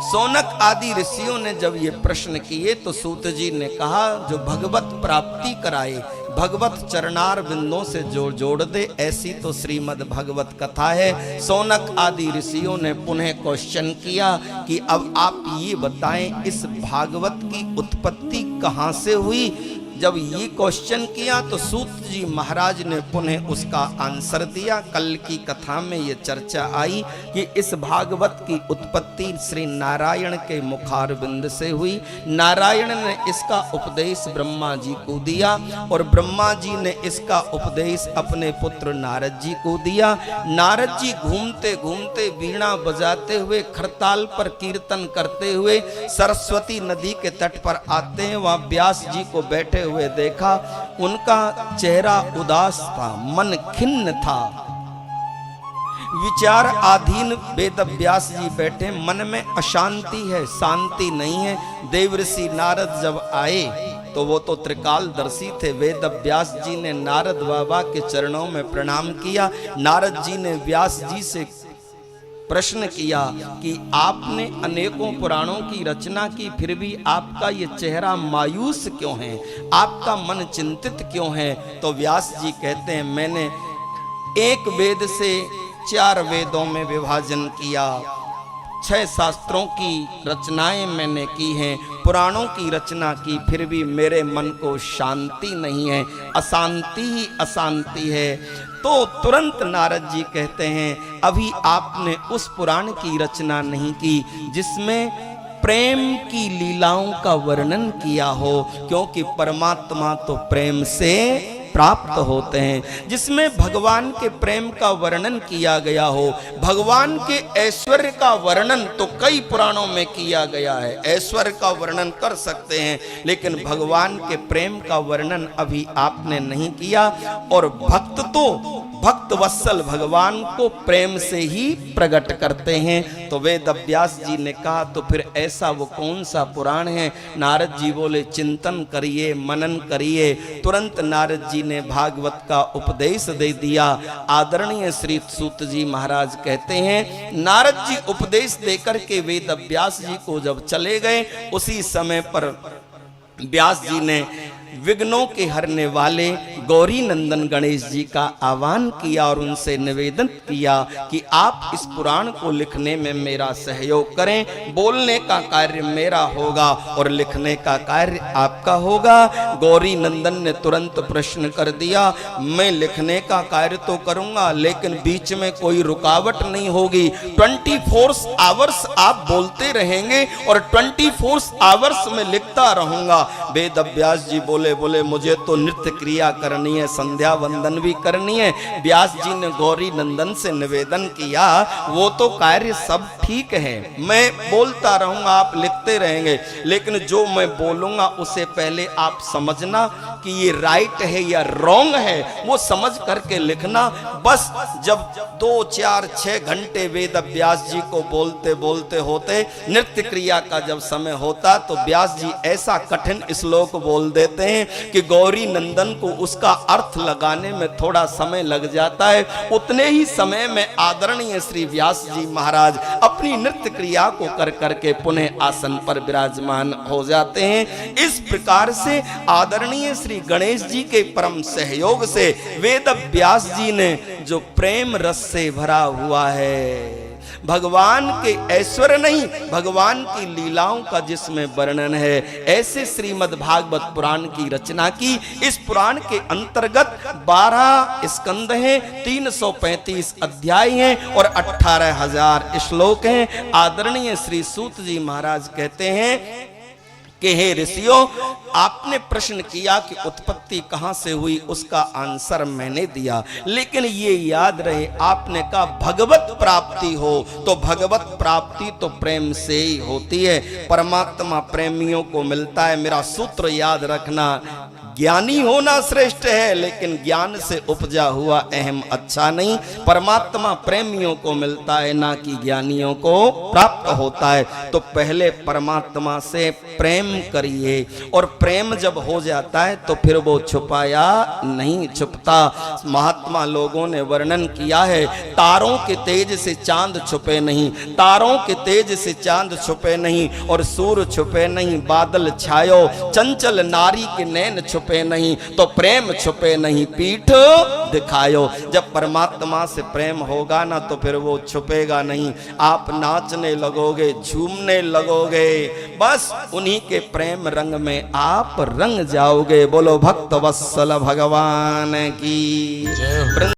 सौनक आदि ऋषियों ने जब ये प्रश्न किए तो सूत जी ने कहा, जो भगवत प्राप्ति कराए, भगवत चरणार बिंदों से जोड़ दे, ऐसी तो श्रीमद् भगवत कथा है। सौनक आदि ऋषियों ने पुनः क्वेश्चन किया कि अब आप ये बताएं, इस भागवत की उत्पत्ति कहाँ से हुई। जब ये क्वेश्चन किया तो सूत जी महाराज ने पुनः उसका आंसर दिया। कल की कथा में ये चर्चा आई कि इस भागवत की उत्पत्ति श्री नारायण के मुखारविंद से हुई। नारायण ने इसका उपदेश ब्रह्मा जी को दिया और ब्रह्मा जी ने इसका उपदेश अपने पुत्र नारद जी को दिया। नारद जी घूमते घूमते वीणा बजाते हुए, खरताल पर कीर्तन करते हुए सरस्वती नदी के तट पर आते हैं। वहां व्यास जी को बैठे हुए देखा, उनका चेहरा उदास था, मन खिन्न था, विचार अधीन वेद व्यास जी बैठे, मन में अशांति है, शांति नहीं है। देवर्षि नारद जब आए तो वो तो त्रिकालदर्शी थे। वेद व्यास जी ने नारद बाबा के चरणों में प्रणाम किया। नारद जी ने व्यास जी से प्रश्न किया कि आपने अनेकों पुराणों की रचना की, फिर भी आपका ये चेहरा मायूस क्यों है, आपका मन चिंतित क्यों है। तो व्यास जी कहते हैं, मैंने एक वेद से 4 वेदों में विभाजन किया, 6 शास्त्रों की रचनाएं मैंने की हैं, पुराणों की रचना की, फिर भी मेरे मन को शांति नहीं है, अशांति ही अशांति है। तो तुरंत नारद जी कहते हैं, अभी आपने उस पुराण की रचना नहीं की जिसमें प्रेम की लीलाओं का वर्णन किया हो, क्योंकि परमात्मा तो प्रेम से प्राप्त होते हैं। जिसमें भगवान के प्रेम का वर्णन किया गया हो, भगवान के ऐश्वर्य का वर्णन तो कई पुराणों में किया गया है, ऐश्वर्य का वर्णन कर सकते हैं, लेकिन भगवान के प्रेम का वर्णन अभी आपने नहीं किया। और भक्त तो भक्त वत्सल भगवान को प्रेम से ही प्रकट करते हैं। तो वेद व्यास जी ने कहा, तो फिर ऐसा वो कौन सा पुराण है। नारद जी बोले, चिंतन करिए, मनन करिए। तुरंत नारद जी ने भागवत का उपदेश दे दिया। आदरणीय श्री सूत जी महाराज कहते हैं, नारद जी उपदेश देकर के वेद व्यास जी को जब चले गए, उसी समय पर व्यास जी ने विघ्नों के हरने वाले गौरी नंदन गणेश जी का आह्वान किया और उनसे निवेदन किया कि आप इस पुराण को लिखने में मेरा सहयोग करें। बोलने का कार्य मेरा होगा और लिखने का कार्य आपका होगा। गौरी नंदन ने तुरंत प्रश्न कर दिया, मैं लिखने का कार्य तो करूंगा, लेकिन बीच में कोई रुकावट नहीं होगी। 24 आवर्स आप बोलते रहेंगे और 24 आवर्स में लिखता रहूंगा। वेद व्यास जी बोले मुझे तो नृत्य क्रिया करनी है, संध्या वंदन भी करनी है। व्यास जी ने गौरी नंदन से निवेदन किया, वो तो कार्य सब ठीक है, मैं बोलता रहूंगा, आप लिखते रहेंगे, लेकिन जो मैं बोलूंगा उसे पहले आप समझना कि ये राइट है या रॉन्ग है, वो समझ करके लिखना। बस जब 2, 4, 6 घंटे वेद व्यास जी को बोलते बोलते होते, नृत्य क्रिया का जब समय होता तो व्यास जी ऐसा कठिन श्लोक बोल देते हैं कि गौरी नंदन को उसका अर्थ लगाने में थोड़ा समय लग जाता है। उतने ही समय में आदरणीय श्री व्यास जी महाराज अपनी नृत्य क्रिया को कर करके पुनः आसन पर विराजमान हो जाते हैं। इस प्रकार से आदरणीय श्री गणेश जी के परम सहयोग से वेद व्यास जी ने जो प्रेम रस से भरा हुआ है, भगवान के ऐश्वर्य नहीं, भगवान की लीलाओं का जिसमें वर्णन है, ऐसे श्रीमद् भागवत पुराण की रचना की। इस पुराण के अंतर्गत 12 स्कंद हैं, 335 अध्याय हैं और 18,000 श्लोक हैं। आदरणीय श्री सूत जी महाराज कहते हैं कि हे ऋषियों, आपने प्रश्न किया कि उत्पत्ति कहां से हुई, उसका आंसर मैंने दिया, लेकिन ये याद रहे आपने कहा भगवत प्राप्ति हो, तो भगवत प्राप्ति तो प्रेम से ही होती है, परमात्मा प्रेमियों को मिलता है। मेरा सूत्र याद रखना, ज्ञानी होना श्रेष्ठ है, लेकिन ज्ञान से उपजा हुआ अहम अच्छा नहीं। परमात्मा प्रेमियों को मिलता है, ना कि ज्ञानियों को प्राप्त होता है। तो पहले परमात्मा से प्रेम करिए, और प्रेम जब हो जाता है तो फिर वो छुपाया नहीं छुपता। महात्मा लोगों ने वर्णन किया है, तारों के तेज से चांद छुपे नहीं, तारों के तेज से चांद छुपे नहीं, और सूर्य छुपे नहीं, बादल छायो, चंचल नारी के नैन छुपे नहीं, तो प्रेम छुपे नहीं, पीठ दिखायो। जब परमात्मा से प्रेम होगा ना तो फिर वो छुपेगा नहीं। आप नाचने लगोगे, झूमने लगोगे, बस उन्हीं के प्रेम रंग में आप रंग जाओगे। बोलो भक्त वत्सल भगवान की।